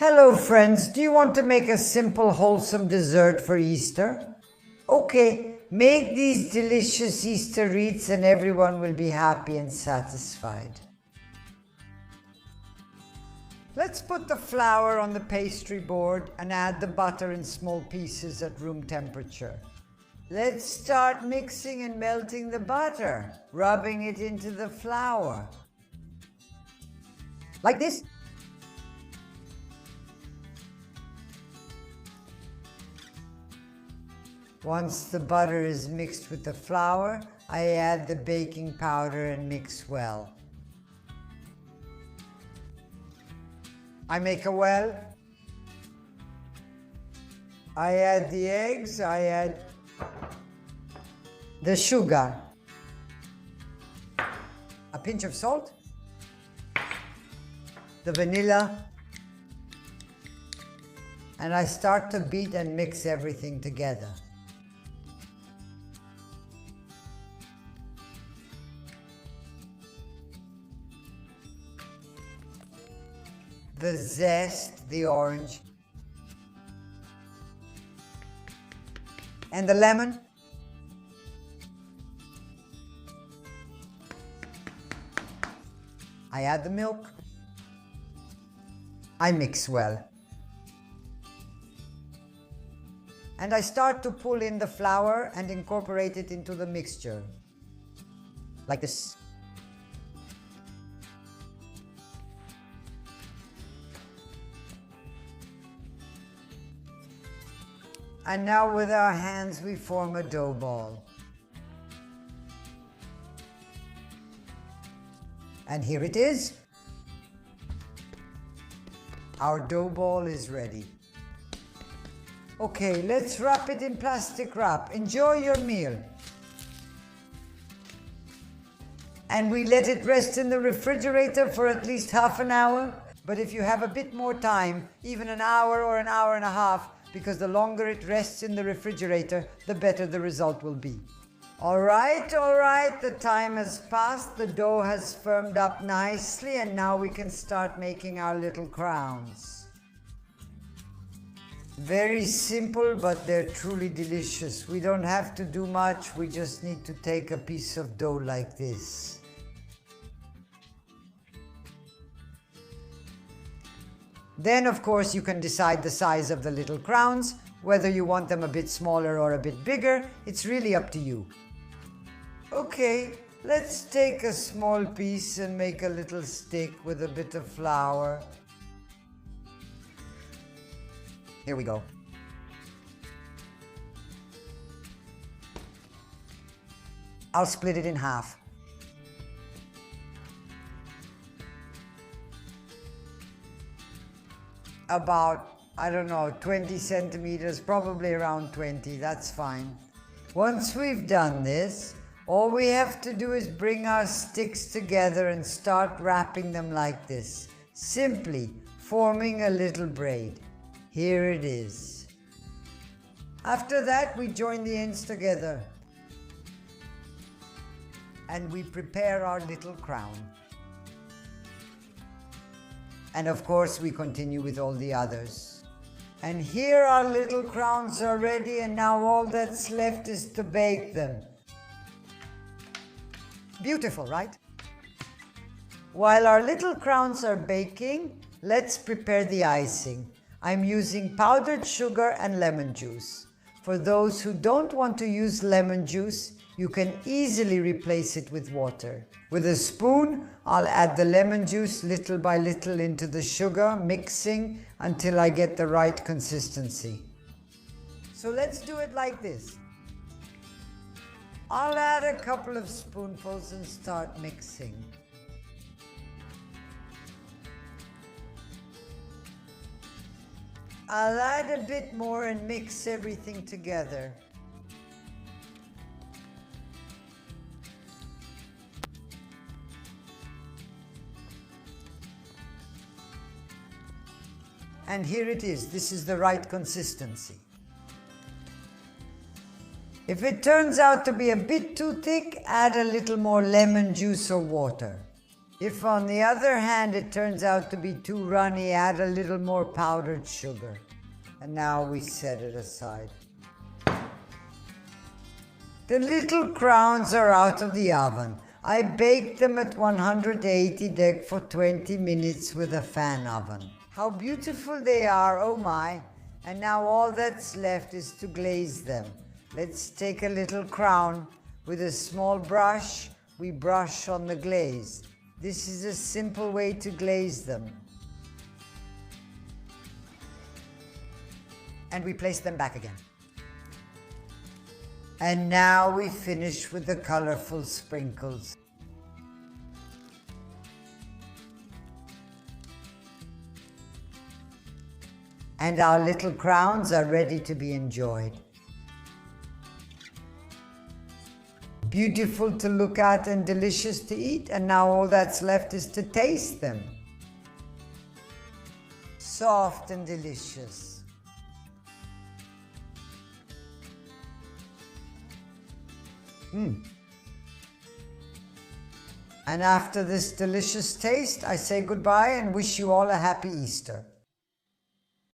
Hello friends, do you want to make a simple wholesome dessert for Easter? Okay, make these delicious Easter wreaths and everyone will be happy and satisfied. Let's put the flour on the pastry board and add the butter in small pieces at room temperature. Let's start mixing and melting the butter, rubbing it into the flour. Like this. Once the butter is mixed with the flour, I add the baking powder and mix well. I make a well. I add the eggs, I add the sugar, a pinch of salt, the vanilla, and I start to beat and mix everything together. The zest, the orange, and the lemon. I add the milk. I mix well. And I start to pull in the flour and incorporate it into the mixture. Like this. And now with our hands we form a dough ball. And here it is. Our dough ball is ready. Okay, let's wrap it in plastic wrap. Enjoy your meal. And we let it rest in the refrigerator for at least half an hour. But if you have a bit more time, even an hour or an hour and a half, because the longer it rests in the refrigerator, the better the result will be. All right, the time has passed, the dough has firmed up nicely, and now we can start making our little crowns. Very simple, but they're truly delicious. We don't have to do much, we just need to take a piece of dough like this. Then, of course, you can decide the size of the little crowns, whether you want them a bit smaller or a bit bigger. It's really up to you. Okay, let's take a small piece and make a little stick with a bit of flour. Here we go. I'll split it in half. About, I don't know, 20 centimeters, probably around 20, that's fine. Once we've done this, all we have to do is bring our sticks together and start wrapping them like this, simply forming a little braid. Here it is. After that, we join the ends together and we prepare our little crown. And of course, we continue with all the others. And here our little crowns are ready, and now all that's left is to bake them. Beautiful, right? While our little crowns are baking, let's prepare the icing. I'm using powdered sugar and lemon juice. For those who don't want to use lemon juice, you can easily replace it with water. With a spoon, I'll add the lemon juice little by little into the sugar, mixing until I get the right consistency. So let's do it like this. I'll add a couple of spoonfuls and start mixing. I'll add a bit more and mix everything together. And here it is. This is the right consistency. If it turns out to be a bit too thick, add a little more lemon juice or water. If on the other hand it turns out to be too runny, add a little more powdered sugar. And now we set it aside. The little crowns are out of the oven. I baked them at 180 deg for 20 minutes with a fan oven. How beautiful they are, oh my. And now all that's left is to glaze them. Let's take a little crown. With a small brush, we brush on the glaze. This is a simple way to glaze them. And we place them back again. And now we finish with the colorful sprinkles. And our little crowns are ready to be enjoyed. Beautiful to look at and delicious to eat, and now all that's left is to taste them. Soft and delicious. And after this delicious taste, I say goodbye and wish you all a happy Easter.